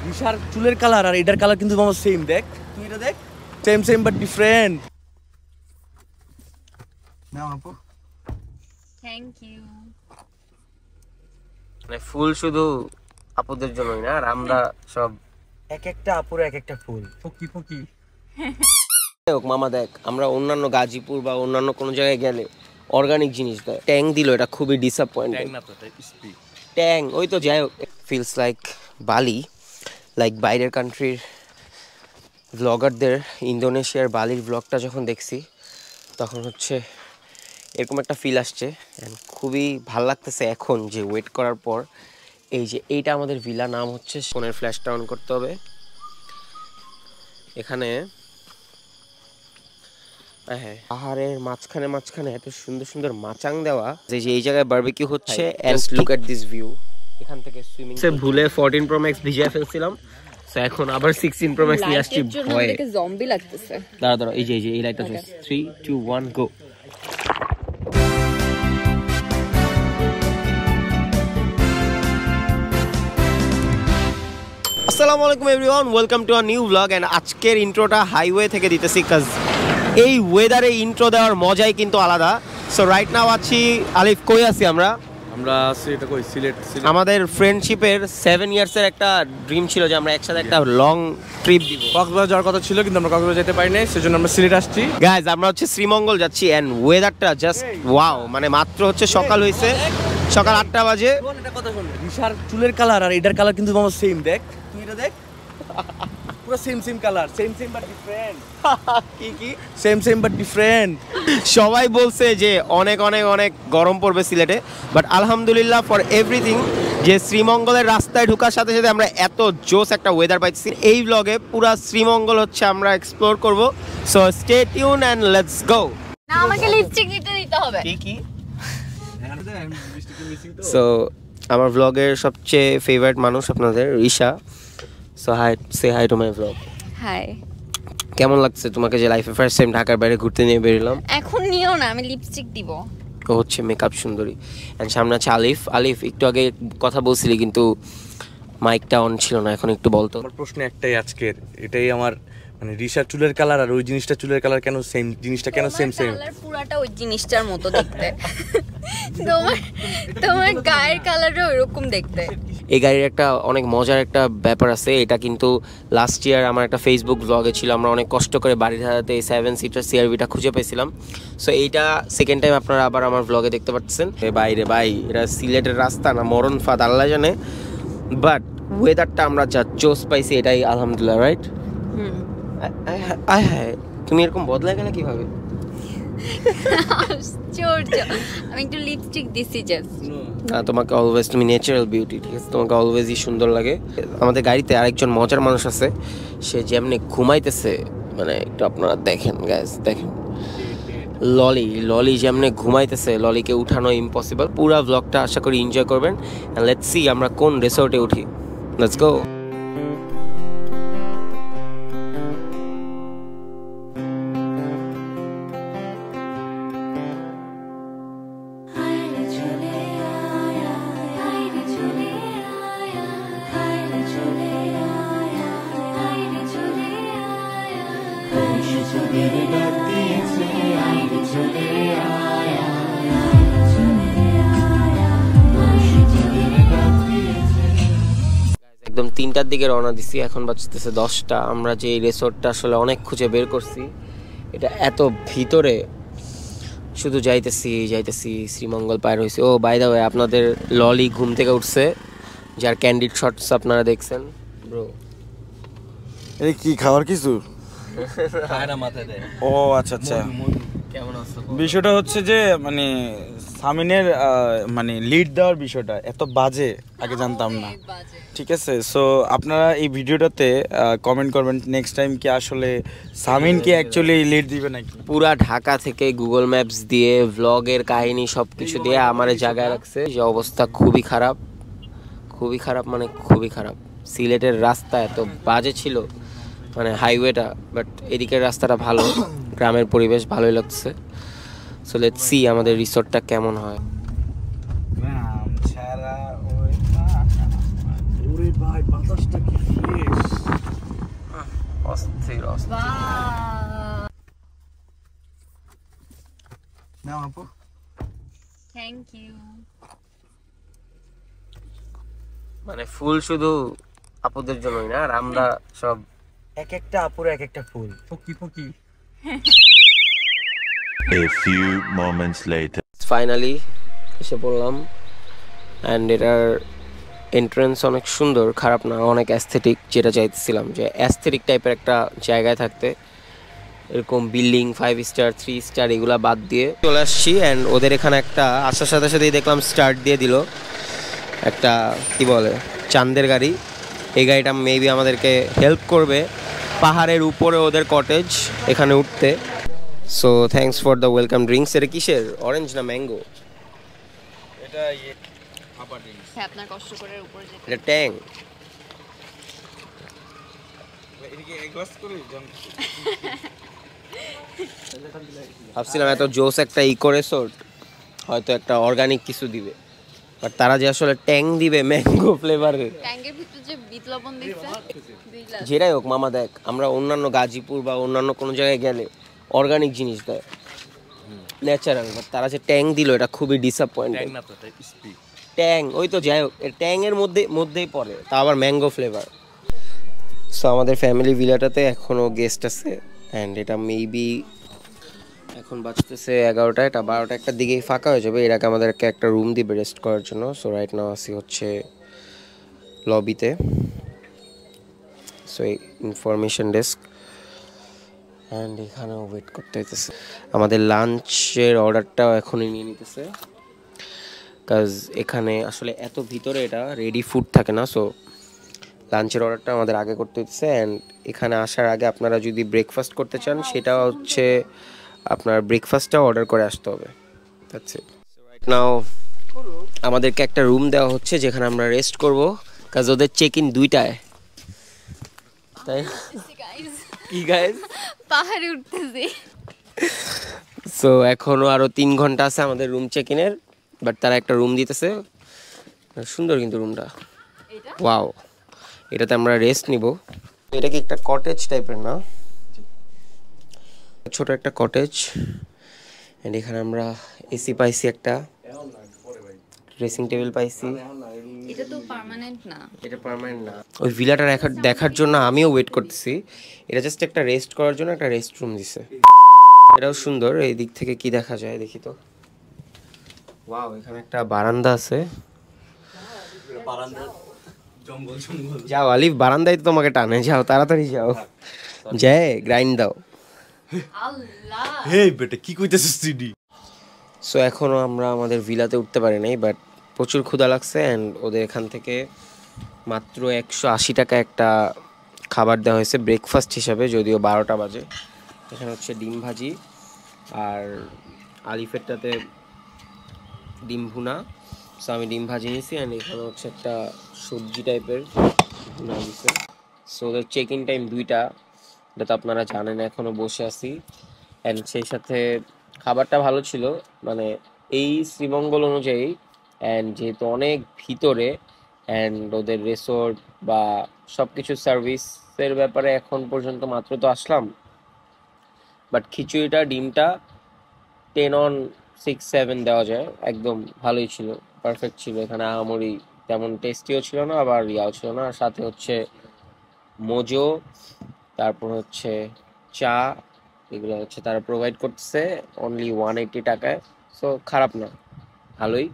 রিশার চুলের কালার আর এটার কালার কিন্তু আমার সেম। দেখ তুই এটা দেখ, সেম সেম বাট ডিফারেন্ট। নাও আপু, থ্যাংক ইউ। মানে ফুল শুধু আপুদের জন্যই না, আর আমরা সব এক একটা আপুর এক একটা ফুল। ফকি ফকি মামা দেখ, আমরা অন্যান্য গাজীপুর বা অন্যান্য কোনো জায়গায় গেলে অর্গানিক জিনিস দেয়, ট্যাং দিল, এটা খুবই ডিসঅ্যাপয়েন্টিং। ট্যাং না তো, এটা স্পিড ট্যাং, ওই তো যাই হোক। ফিলস লাইক বালি, লাইক বাইরের কান্ট্রির ব্লগারদের ইন্দোনেশিয়ার বালির ব্লগটা যখন দেখছি তখন হচ্ছে এরকম একটা ফিল আসছে। অ্যান্ড খুবই ভাল লাগতেছে এখন যে ওয়েট করার পর এই যে এইটা আমাদের ভিলা, নাম হচ্ছে, ফোনের ফ্ল্যাশটা অন করতে হবে। এখানে হ্যাঁ, পাহাড়ের মাঝখানে মাঝখানে এত সুন্দর সুন্দর মাচাং দেওয়া, যে এই জায়গায় বারবিকিউ হচ্ছে। And look at this view. এখান থেকে সুইমিং ভুলে 14 Pro Max ভিজিয়ে ফেলছিলাম, সো এখন আবার 16 Pro Max নিয়ে আসছি ভয়ে। জম্বি লাগতেছে। দাঁড়া এই যে এই লাইটটা, 3 2 1 গো। আসসালামু আলাইকুম everyone, welcome to a new blog. And আজকের ইন্ট্রোটা হাইওয়ে থেকে দিতেছি, কাজ এই ওয়েদারে ইন্ট্রো দেওয়ার মজাই কিন্তু আলাদা। সো রাইট নাও আছি, আলিফ কই আছি আমরা আছি এটা কই, সিলেট। আমাদের ফ্রেন্ডশিপের 7 ইয়ার্সের একটা ড্রিম ছিল যে আমরা একসাথে একটা লং ট্রিপ দিব। কক্সবাজার যাওয়ার কথা ছিল কিন্তু আমরা কক্সবাজার যেতে পারি নাই, সেজন্য আমরা সিলেট আসছি। গাইজ আমরা হচ্ছে শ্রীমঙ্গল যাচ্ছি। এন্ড ওয়েদারটা জাস্ট ওয়াও, মানে মাত্র হচ্ছে সকাল হয়েছে, সকাল 8টা বাজে। এটা কথা শোন, রিশার চুলের কালার আর এটার কালার কিন্তু আমার সেম। দেখ তুই এটা দেখ, পুরো same same colour, same same but different. কি সেম সেম বাট ডিফারেন্ট। সবাই বলছে যে অনেক অনেক অনেক গরম পড়বে সিলেটে, বাট আলহামদুলিল্লাহ ফর এভরিথিং যে শ্রীমঙ্গলের রাস্তায় ঢোকার সাথে সাথে আমরা এত জোস একটা ওয়েদার পাইছি। এই ব্লগে পুরো শ্রীমঙ্গল হচ্ছে আমরা এক্সপ্লোর করব। So stay tune and let's go. না, আমাকে লিপস্টিক দিতে হবে। কি সো আমার ব্লগের সবচেয়ে ফেভারিট মানুষ আপনাদের Risha. So hi, say hi to my blog. Hi. কেমন লাগছে তোমাকে যে লাইফে ফার্স্ট টাইম ঢাকার বাইরে ঘুরতে নিয়ে বেরোলাম? এখন নিও না, আমি লিপস্টিক দিব। ও হচ্ছে মেকআপ সুন্দরী। এন্ড সামনে আছে আলিফ। আলিফ একটু আগে কথা বলছিলি কিন্তু মাইকটা অন ছিল না, এখন একটু বলতো। আমার প্রশ্ন একটাই আজকের, এটাই আমার, মানে রিশার চুলের কালার আর ওই জিনিসটা চুলের কালার কেন সেম? জিনিসটা কেন সেম সেম? কালার পুরাটা ওই জিনিসটার মতো দেখতে। তোমার গায়ের কালারও এরকম দেখতে। এই গাড়ির একটা অনেক মজার একটা ব্যাপার আছে। এটা কিন্তু লাস্ট ইয়ার আমার একটা ফেসবুক ব্লগে ছিল, আমরা অনেক কষ্ট করে বাড়ির হাতে 7 সিটার সিআরভিটা খুঁজে পেয়েছিলাম। সো এইটা সেকেন্ড টাইম আপনারা আবার আমার ব্লগে দেখতে পাচ্ছেন। বাইরে ভাই, এটা সিলেটের রাস্তা না মরণ ফাঁদ আল্লাহ জানে, বাট ওয়েদারটা আমরা যা জোস পাইছি এটাই আলহামদুলিল্লাহ, রাইট? হ্যাঁ, তুমি এরকম বদলে গেলে কিভাবে? আমি একটু লিপস্টিক দিছি জাস্ট। না, তোমাকে অলওয়েজ, তুমি ন্যাচারাল বিউটি, ঠিক আছে? তোমাকে অলওয়েজই সুন্দর লাগে। আমাদের গাড়িতে আরেকজন মজার মানুষ আছে, সে যেমনি ঘুমাইতেছে, মানে একটু আপনারা দেখেন গাইস, দেখেন ললি যেমনি ঘুমাইতেছে, ললিকে উঠানো ইম্পসিবল। পুরা ব্লগটা আশা করি এনজয় করবেন। লেটস সি আমরা কোন রিসোর্টে উঠি। Let's go. একদম 3টার দিকে রওনা দিছি, এখন বাজতেছে 10টা। আমরা যে রিসোর্টটা আসলে অনেক খুঁজে বের করছি, এটা এত ভিতরে, শুধু যাইতেছি শ্রীমঙ্গল পার হয়েছে। ও বাই দ্য ওয়ে, আপনাদের ললি ঘুম থেকে উঠছে, যার ক্যান্ডিড শটস আপনারা দেখছেন। ব্রো এই কি খাওয়ার কিছু? ও আচ্ছা, কেমন আছো? বিষয়টা হচ্ছে যে মানে সামিনের মানে লিড দেওয়ার বিষয়টা এত বাজে, আগে জানতাম না, ঠিক আছে? সো আপনারা এই ভিডিওটাতে কমেন্ট করবেন নেক্সট টাইম কি আসলে সামিন কি অ্যাকচুয়ালি লিড দিবে নাকি। পুরা ঢাকা থেকে গুগল ম্যাপস দিয়ে ব্লগের কাহিনী সবকিছু দিয়ে আমার জায়গায় রাখছে। যে অবস্থা খুবই খারাপ, মানে খুবই খারাপ। সিলেটের রাস্তা এত বাজে ছিল, মানে হাইওয়েটা, বাট এদিকের রাস্তাটা ভালো, গ্রামের পরিবেশ ভালোই লাগছে। সো লেটস সি আমাদের রিসোর্টটা কেমন হয়। ওরে ভাই, বাতাসটা কি ফ্রেশ! মস্ত বাহ নাও আপু থ্যাংক ইউ মানে ফুল শুধু আপুদের জন্যই না, আর আমরা সব এক একটা আপুর এক একটা ফুল। পকি পকি A few moments later. Finally এসে পড়লাম, অ্যান্ড এটার এন্ট্রেন্স অনেক সুন্দর, খারাপ না, অনেক অ্যাস্থেটিক, যেটা চাইতেছিলাম যে অ্যাস্থেটিক টাইপের একটা জায়গায় থাকতে। এরকম বিল্ডিং 5 স্টার 3 স্টার এগুলা বাদ দিয়ে চলে আসছি। অ্যান্ড ওদের এখানে একটা আসার সাথে সাথেই দেখলাম স্টার্ট দিয়ে দিল একটা কি বলে চাঁদের গাড়ি। এই গাড়িটা মেবি আমাদেরকে হেল্প করবে পাহাড়ের উপরে ওদের কটেজ এখানে উঠতে। So thanks for the welcome drinks. এটা কিসের, অরেঞ্জ না ম্যাঙ্গো? এটা আপার ড্রিঙ্কস। হ্যাঁ আপনার কষ্ট করে উপরে যেতে এটা ট্যাং। এদিকে এক গ্লাস করে ভাবছিলাম এত জোস একটা ইকো রিসোর্ট হয়তো একটা অর্গানিক কিছু দিবে, বাট তারা যে আসলে ট্যাং দিবে ম্যাঙ্গো ফ্লেভারের। ট্যাঙ্কের ভিতরে যে বিট লবণ দিচ্ছে 2 গ্লাস যেটাই হোক মামা, দেখ আমরা অন্যান্য গাজীপুর বা অন্যান্য কোনো জায়গায় গেলে অর্গানিক জিনিস দেয়, ন্যাচারাল, বাট তারা যে ট্যাং দিল এটা খুবই ডিসঅ্যাপয়েন্টিং। না তো তাই স্পিড ট্যাং ওই তো যাই হোক, ট্যাংয়ের মধ্যেই পড়ে, তা আবার ম্যাঙ্গো ফ্লেভার। সো আমাদের ফ্যামিলি ভিলাটাতে এখনও গেস্ট আছে, অ্যান্ড এটা মেবি এখন বাজতেছে 11টা, এটা 12টা একটার দিকেই ফাঁকা হয়ে যাবে। এর আগে আমাদেরকে একটা রুম দিবে রেস্ট করার জন্য। সো রাইট নাও আসি হচ্ছে লবিতে, সো ইনফরমেশন ডেস্ক, অ্যান্ড এখানেও ওয়েট করতে হইতেছে। আমাদের লাঞ্চের অর্ডারটাও এখনই নিয়ে নিতেছে, কাজ এখানে আসলে এত ভিতরে এটা রেডি ফুড থাকে না। সো লাঞ্চের অর্ডারটা আমাদের আগে করতে হচ্ছে। অ্যান্ড এখানে আসার আগে আপনারা যদি ব্রেকফাস্ট করতে চান সেটা হচ্ছে আপনার ব্রেকফাস্টটাও অর্ডার করে আসতে হবে। That's it. রাইট নাও আমাদেরকে একটা রুম দেওয়া হচ্ছে যেখানে আমরা রেস্ট করব, কাজ ওদের চেক ইন 2টায়, তাই গাইস কি গাইজ। পাহাড়ে উঠতেছি সো এখনও আরও 3 ঘন্টা আছে আমাদের রুম চেক ইনের, বাট তারা একটা রুম দিতেছে, সুন্দর কিন্তু রুমটা, ওয়াও। এটাতে আমরা রেস্ট নিব। এটা কি একটা কটেজ টাইপের না, ছোট একটা কটেজ, এন্ড এখানে আমরা এসি পাইছি, একটা ড্রেসিং টেবিল পাইছি। এটা তো পার্মানেন্ট না, এটা পার্মানেন্ট না। ওই ভিলাটা দেখার জন্য আমিও ওয়েট করতেছি। এটা জাস্ট একটা রেস্ট করার জন্য একটা রেস্ট রুম দিছে। এটাও সুন্দর। এই দিক থেকে কি দেখা যায় দেখি তো। ওয়াও, এখানে একটা বারান্দা আছে। যাও আলিফ, বারান্দায় তো তোমাকে টানে, যাও তাড়াতাড়ি যাও, যায় গ্রাইন্ড দাও। আল্লাহ হে বেটা কি কইতেছিস তুই? সো এখনও আমরা আমাদের ভিলাতে উঠতে পারি নাই, বাট প্রচুর ক্ষুধা লাগছে। অ্যান্ড ওদের এখান থেকে মাত্র 180 টাকা একটা খাবার দেওয়া হয়েছে ব্রেকফাস্ট হিসাবে, যদিও 12টা বাজে। এখানে হচ্ছে ডিম ভাজি, আর আলিফেরটাতে ডিম ভুনা। সো আমি ডিম ভাজি নিয়েছি, অ্যান্ড এখানে হচ্ছে একটা সবজি টাইপের ভুনা দিছে। সো ওদের চেক ইন টাইম 2টা, এটা তো আপনারা জানেন। এখনও বসে আছি, অ্যান্ড সেই সাথে খাবারটা ভালো ছিল, মানে এই শ্রীমঙ্গল অনুযায়ী, অ্যান্ড যেহেতু অনেক ভিতরে, অ্যান্ড ওদের রিসোর্ট বা সব কিছু সার্ভিসের ব্যাপারে এখন পর্যন্ত মাত্র তো আসলাম, বাট খিচুড়িটা ডিমটা 10/6-7 দেওয়া যায়, একদম ভালোই ছিল, পারফেক্ট ছিল। এখানে আহামরি তেমন টেস্টিও ছিল না, আবার ইয়াও ছিল না। আর সাথে হচ্ছে মোজো, তারপর হচ্ছে চা, এগুলো হচ্ছে তারা প্রোভাইড করতেছে অনলি 180 টাকায়। সো খারাপ না, ভালোই।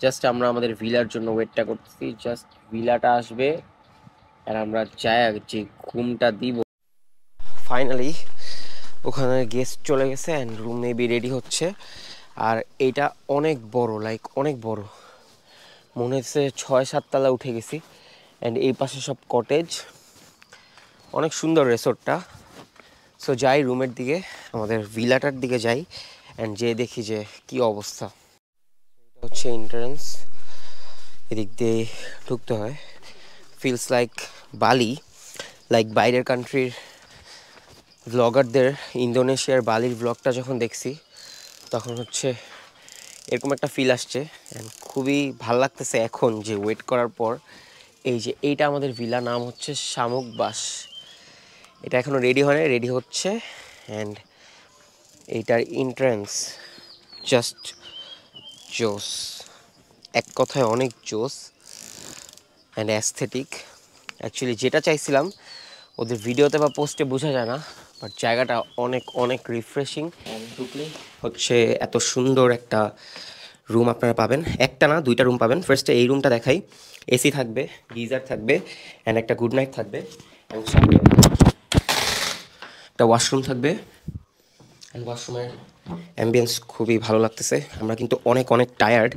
জাস্ট আমরা আমাদের ভিলার জন্য ওয়েটটা করতেছি, জাস্ট ভিলাটা আসবে আর আমরা চাই যে ঘুমটা দিব। ফাইনালি ওখানে গেস্ট চলে গেছে, অ্যান্ড রুম মেবি রেডি হচ্ছে। আর এটা অনেক বড়, লাইক অনেক বড়, মনে হচ্ছে 6-7 তলা উঠে গেছি। অ্যান্ড এই পাশে সব কটেজ, অনেক সুন্দর রিসোর্টটা। সো যাই রুমের দিকে, আমাদের ভিলাটার দিকে যাই, অ্যান্ড যে দেখি যে কি অবস্থা। এটা হচ্ছে এন্ট্রান্স, এদিক দিয়ে ঢুকতে হয়। ফিলস লাইক বালি, লাইক বাইরের কান্ট্রির ব্লগারদের ইন্দোনেশিয়ার বালির ব্লগটা যখন দেখছি তখন হচ্ছে এরকম একটা ফিল আসছে। অ্যান্ড খুবই ভাল লাগতেছে এখন যে ওয়েট করার পর। এই যে এইটা আমাদের ভিলা, নাম হচ্ছে শামুকবাস। এটা এখনও রেডি হয় না, রেডি হচ্ছে। অ্যান্ড এইটার এন্ট্রান্স জাস্ট জোস, এক কথায় অনেক জোস অ্যান্ড অ্যাস্থেটিক। অ্যাকচুয়ালি যেটা চাইছিলাম ওদের ভিডিওতে বা পোস্টে বোঝা যায় না, বাট জায়গাটা অনেক অনেক রিফ্রেশিং। ঢুকলেই হচ্ছে এত সুন্দর একটা রুম আপনারা পাবেন, একটা না দুইটা রুম পাবেন। ফার্স্টে এই রুমটা দেখাই, এসি থাকবে, গিজার থাকবে অ্যান্ড একটা গুড নাইট থাকবে, অ্যান্ড সামনে একটা ওয়াশরুম থাকবে। অ্যান্ড ওয়াশরুমের অ্যাম্বিয়েন্স খুবই ভালো লাগতেছে। আমরা কিন্তু অনেক অনেক টায়ার্ড,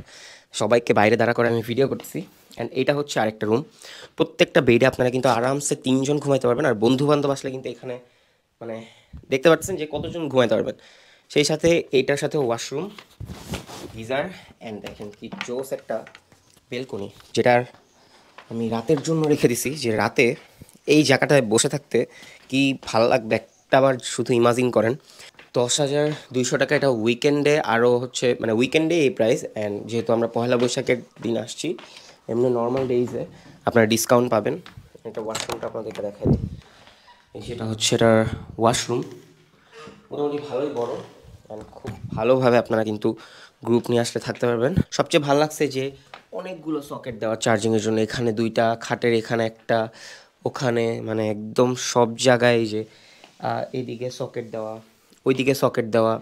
সবাইকে বাইরে দাঁড়া করে আমি ভিডিও করতেছি। অ্যান্ড এইটা হচ্ছে আরেকটা রুম, প্রত্যেকটা বেডে আপনারা কিন্তু আরামসে 3 জন ঘুমাইতে পারবেন। আর বন্ধু বান্ধব আসলে কিন্তু এখানে মানে দেখতে পাচ্ছেন যে কতজন ঘুমাইতে পারবেন। সেই সাথে এইটার সাথে ওয়াশরুম, গিজার অ্যান্ড দেখেন কি জোস একটা বেলকনি, যেটার আমি রাতের জন্য রেখে দিছি, যে রাতে এই জায়গাটায় বসে থাকতে কি ভালো লাগবে একটাবার শুধু ইমাজিন করেন। 10,200 টাকা এটা উইকেন্ডে, আরও হচ্ছে মানে উইকেন্ডে এই প্রাইস। অ্যান্ড যেহেতু আমরা পয়লা বৈশাখের দিন আসছি, এমনি নর্মাল ডেইজে আপনারা ডিসকাউন্ট পাবেন। এটা ওয়াশরুমটা আপনাদেরকে দেখাই দিই, সেটা হচ্ছে এটার ওয়াশরুম, মোটামুটি ভালোই বড় অ্যান্ড খুব ভালোভাবে আপনারা কিন্তু গ্রুপ নিয়ে আসলে থাকতে পারবেন। সবচেয়ে ভালো লাগছে যে অনেকগুলো সকেট দেওয়া চার্জিংয়ের জন্য, এখানে 2টা, খাটের এখানে একটা, ওখানে মানে একদম সব জায়গায় যে এইদিকে সকেট দেওয়া, ওইদিকে সকেট দেওয়া,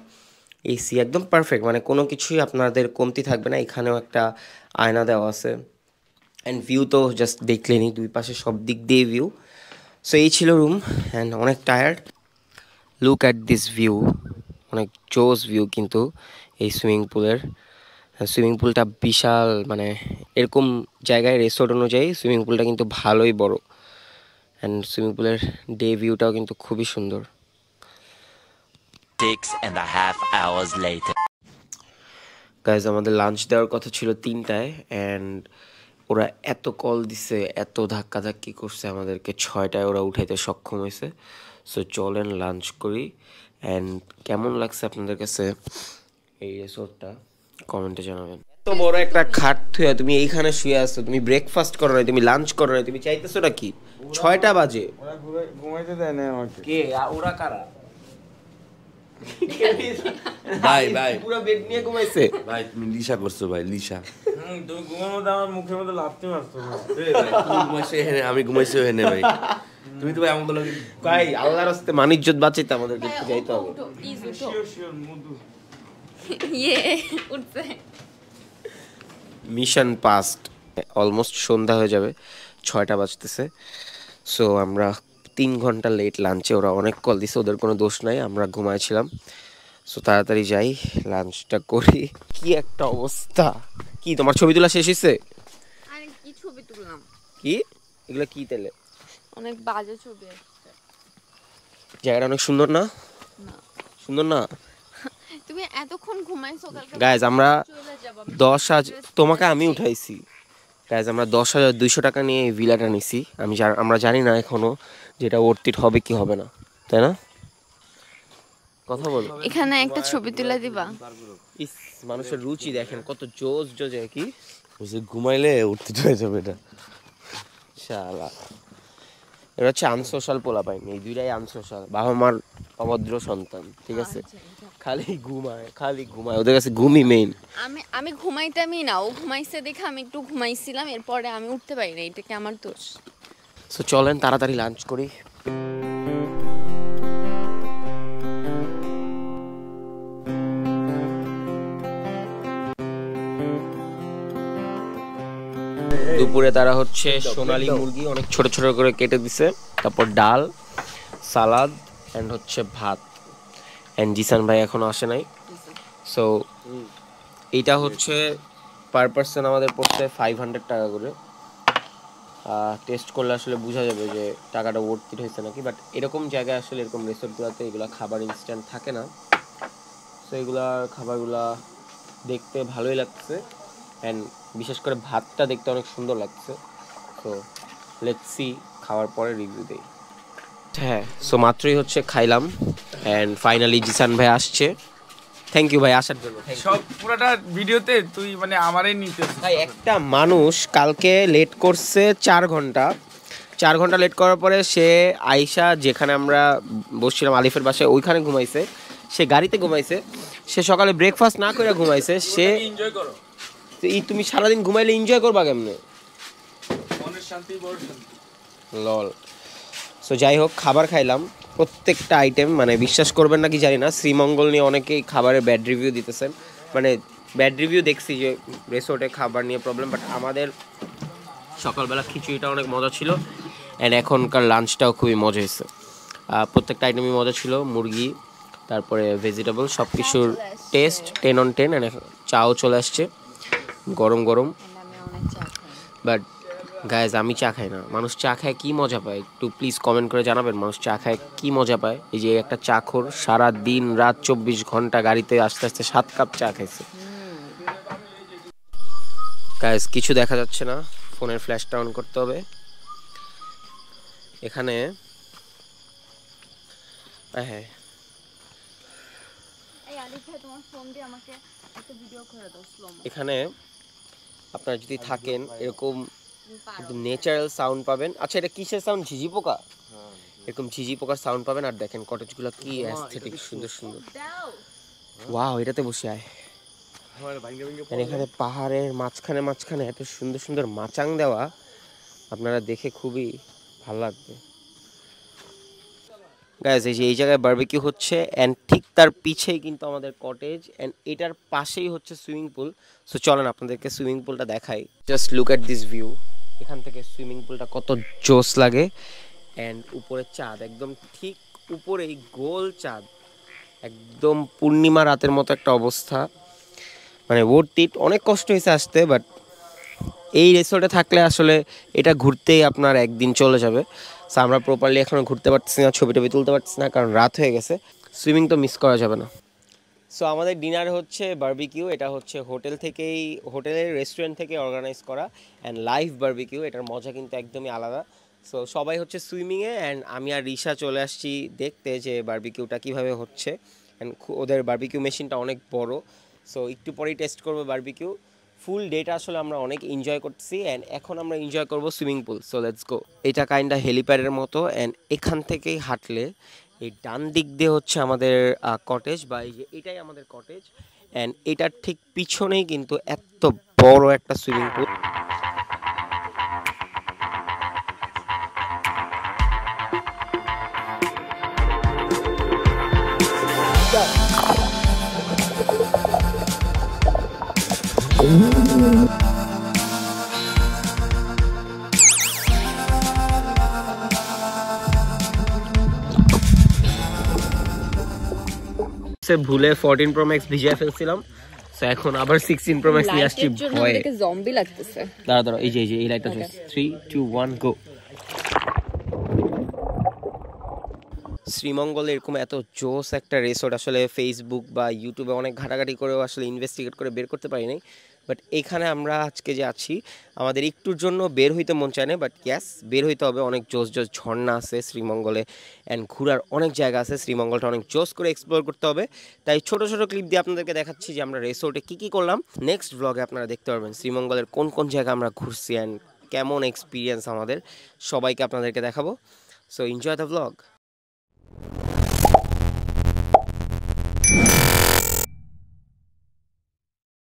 এসি একদম পারফেক্ট, মানে কোনো কিছুই আপনাদের কমতি থাকবে না। এখানেও একটা আয়না দেওয়া আছে অ্যান্ড ভিউ তো জাস্ট দেখলেনি, দুই পাশে সব দিক দিয়ে ভিউ। সো এই ছিল রুম অ্যান্ড অনেক tired. Look at this view, অনেক জোস ভিউ কিন্তু এই সুইমিং পুলের। সুইমিং পুলটা বিশাল, মানে এরকম জায়গায় রিসোর্ট অনুযায়ী সুইমিং পুলটা কিন্তু ভালোই বড়। অ্যান্ড সুইমিং পুলের ডে ভিউটাও কিন্তু খুবই সুন্দর। 6.5 hours later. গাইজ আমাদের লাঞ্চ দেওয়ার কথা ছিল 3টায়, অ্যান্ড ওরা এত কল দিছে, এত ধাক্কাধাক্কি করছে আমাদেরকে, 6টায় ওরা উঠাইতে সক্ষম হয়েছে। সো চলেন লাঞ্চ করি। অ্যান্ড কেমন লাগছে আপনাদের কাছে এই রিসোর্টটা কমেন্টে জানাবেন। এত বড় একটা খাট থুয়া তুমি এইখানে শুয়ে আসছো, তুমি ব্রেকফাস্ট করো না, তুমি লাঞ্চ করো না, তুমি চাইতেছো না কি? 6টা বাজে। ওরা ঘুমাইতে দেয় না আমাকে। কে ওরা কারা? ভাই ভাই পুরো বেড নিয়ে ঘুমাইছে। ভাই তুমি লিসা করছো ভাই, লিসা। তুমি ঘুমার মধ্যে আমার মুখের মধ্যে লাফতে মারছো। তুমি ঘুমাইছো এখানে, আমি ঘুমাইছো এখানে ভাই। তুমি তো ভাই আমাদের লোক ভাই আল্লাহর রাস্তায় মানিজ্জত বাঁচাইতে আমাদেরকে একটু যাইতে হবে। ইয়ে উঠছে। মিশন পাস্ট, অলমোস্ট সন্ধ্যা হয়ে যাবে, 6টা বাজতেছে। সো আমরা 3 ঘন্টা লেট লাঞ্চে, ওরা অনেক কল দিছে, ওদের কোনো দোষ নাই, আমরা ঘুমাইছিলাম। সো তাড়াতাড়ি যাই, লাঞ্চটা করি। কি একটা অবস্থা! কি তোমার ছবি তোলা শেষ হয়েছে? আরে কি ছবি তুললাম? কি এগুলো কি তেলে? অনেক বাজে ছবি আসছে। জায়গাটা অনেক সুন্দর না? না সুন্দর না? তুমি এতক্ষণ ঘুমাইছো, কালকে গাইজ আমরা চলে যাবো। 10,000, তোমাকে আমি উঠাইছি। গাইজ আমরা 10,200 টাকা নিয়ে এই ভিলাটা নিছি। আমরা জানি না এখনো যেটা ওর্থ ইট হবে কি হবে না, তাই না? কথা বলো। এখানে একটা ছবি তুলে দিবা? ইস, মানুষের রুচি দেখেন কত জোস জোজে। কি বলছে ঘুমাইলে উঠতে চলে যাবে এটা। শালা, এটা হচ্ছে আনসোশাল পোলা পাইনি, এই দুইটাই আনসোশাল, বাবা মার অভদ্র সন্তান, ঠিক আছে? খালি ঘুমায়, ওদের কাছে ঘুমই মেইন। আমি ঘুমাইতামই না, ও ঘুমাইছে দেখে আমি একটু ঘুমাইছিলাম, এরপরে আমি উঠতে পারি না, এটা কি আমার দোষ? সো চলেন তাড়াতাড়ি লাঞ্চ করি। দুপুরে তারা হচ্ছে সোনালী মুরগি অনেক ছোট ছোট করে কেটে দিছে, তারপর ডাল, সালাদ অ্যান্ড হচ্ছে ভাত। অ্যান্ড জিসান ভাই এখনো আসে নাই। সো এইটা হচ্ছে পার পার্সন আমাদের পড়ছে 500 টাকা করে। টেস্ট করলে আসলে বোঝা যাবে যে টাকাটা ওর্থ ইট হয়েছে নাকি। বাট এরকম জায়গায় আসলে এরকম রিসোর্টগুলোতে এগুলো খাবার ইনস্ট্যান্ট থাকে না। সো এগুলা খাবারগুলা দেখতে ভালোই লাগছে, অ্যান্ড বিশেষ করে ভাতটা দেখতে অনেক সুন্দর লাগছে। সো লেটস সি, খাওয়ার পরে রিভিউ দেই। হ্যাঁ, সো মাত্রই হচ্ছে খাইলাম অ্যান্ড ফাইনালি জিসান ভাই আসছে। থ্যাংক ইউ ভাই আসার জন্য। সব পুরোটা ভিডিওতে তুই মানে আমারই নিতে। ভাই একটা মানুষ কালকে লেট করছে 4 ঘন্টা, 4 ঘন্টা লেট করার পরে সে আয়শা যেখানে আমরা বসছিলাম আলিফের বাসায় ওইখানে ঘুমাইছে, সে গাড়িতে ঘুমাইছে, সে সকালে ব্রেকফাস্ট না করে ঘুমাইছে। সে এনজয় করো, তুমি সারাদিন ঘুমাইলে এনজয় করবা কেমনে? মনের শান্তি বড় শান্তি। লল। সো যাই হোক, খাবার খাইলাম প্রত্যেকটা আইটেম, মানে বিশ্বাস করবেন নাকি জানি না, শ্রীমঙ্গল নিয়ে অনেকেই খাবারের ব্যাড রিভিউ দিতেছেন, মানে ব্যাড রিভিউ দেখছি যে রিসোর্টে খাবার নিয়ে প্রবলেম, বাট আমাদের সকালবেলা খিচুড়িটা অনেক মজা ছিল অ্যান্ড এখনকার লাঞ্চটাও খুবই মজা হয়েছে। প্রত্যেকটা আইটেমই মজা ছিল, মুরগি তারপরে ভেজিটেবল সব কিছুর টেস্ট 10 on 10 অ্যান্ড চাও চলে আসছে গরম গরম। বাট গাইজ আমি চা খাই না, মানুষ চা খায় কি মজা পায় একটু প্লিজ কমেন্ট করে জানাবেন, মানুষ চা খায় কি মজা পায়? এই যে একটা চাখোর সারা দিন রাত 24 ঘন্টা গাড়িতে আস্তে আস্তে 7 কাপ চা খাইছে। গাইজ কিছু দেখা যাচ্ছে না, ফোনের ফ্ল্যাশটা অন করতে হবে। এখানে হ্যাঁ এখানে আপনারা যদি থাকেন এরকম ন্যাচারাল সাউন্ড পাবেন। আচ্ছা এটা কিসের সাউন্ড? ঝিঝি পোকা? এরকম ঝিঝি পোকার সাউন্ড পাবেন। আর দেখেন কটেজগুলো কি অ্যাস্থেটিক, সুন্দর সুন্দর। ওয়াও, এটাতে বসে আয়। এখানে পাহাড়ের মাঝখানে মাঝখানে এত সুন্দর সুন্দর মাচাং দেওয়া, আপনারা দেখে খুবই ভালো লাগবে। গাইস এই যে এই জায়গায় বারবিকিউ হচ্ছে অ্যান্ড ঠিক তার পিছেই কিন্তু আমাদের কটেজ অ্যান্ড এটার পাশেই হচ্ছে সুইমিং পুল। সো চলেন আপনাদেরকে সুইমিং পুলটা দেখাই। Just look at this view, এখান থেকে সুইমিং পুলটা কত জোস লাগে অ্যান্ড উপরে চাঁদ, একদম ঠিক উপরেই গোল চাঁদ, একদম পূর্ণিমা রাতের মতো একটা অবস্থা। মানে ওয়ার্থ ইট, অনেক কষ্ট হয়েছে আসতে, বাট এই রিসোর্টে থাকলে আসলে এটা ঘুরতেই আপনার একদিন চলে যাবে। সো আমরা প্রপারলি এখনও ঘুরতে পারতেছি না, ছবি টবি তুলতে পারতেছি না, কারণ রাত হয়ে গেছে। সুইমিং তো মিস করা যাবে না। সো আমাদের ডিনার হচ্ছে বারবিকিউ, এটা হচ্ছে হোটেলের রেস্টুরেন্ট থেকে অর্গানাইজ করা অ্যান্ড লাইভ বারবিকিউ, এটার মজা কিন্তু একদমই আলাদা। সো সবাই হচ্ছে সুইমিংয়ে অ্যান্ড আমি আর রিশা চলে আসছি দেখতে যে বারবিকিউটা কীভাবে হচ্ছে অ্যান্ড ওদের বারবিকিউ মেশিনটা অনেক বড়। সো একটু পরেই টেস্ট করবো বারবিকিউ। ফুল ডেটা আসলে আমরা অনেক এনজয় করতেছি অ্যান্ড এখন আমরা এনজয় করবো swimming pool. So let's go. এটা কাইন্ডা হেলিপ্যাডের মতো অ্যান্ড এখান থেকেই হাঁটলে এই ডান দিক দিয়ে হচ্ছে আমাদের কটেজ, বা এই যে এটাই আমাদের কটেজ অ্যান্ড এটার ঠিক পিছনেই কিন্তু এত বড় একটা সুইমিং পুল। ভুলে 14 Pro Max ভিজিয়ে ফেলছিলাম, সো এখন আবার 16 Pro Max নিয়ে আসছি ভয়ে। জম্বি লাগতেছে। দাঁড়া এই যে এই লাইটটা 3 2 1 গো। শ্রীমঙ্গলে এরকম এত জোস একটা রিসোর্ট আসলে ফেসবুক বা ইউটিউবে অনেক ঘাটাঘাটি করেও আসলে ইনভেস্টিগেট করে বের করতে পারি নাই। বাট এখানে আমরা আজকে যে আছি আমাদের একটুর জন্য বের হইতে মন চায় না, বাট ইয়াস বের হইতে হবে। অনেক জোস ঝর্ণা আছে শ্রীমঙ্গলে অ্যান্ড ঘোরার অনেক জায়গা আছে, শ্রীমঙ্গলটা অনেক জোস করে এক্সপ্লোর করতে হবে। তাই ছোট ছোট ক্লিপ দিয়ে আপনাদেরকে দেখাচ্ছি যে আমরা রিসোর্টে কী করলাম। নেক্সট ব্লগে আপনারা দেখতে পারবেন শ্রীমঙ্গলের কোন কোন জায়গা আমরা ঘুরছি অ্যান্ড কেমন এক্সপিরিয়েন্স আমাদের, সবাইকে আপনাদেরকে দেখাবো। So enjoy the blog.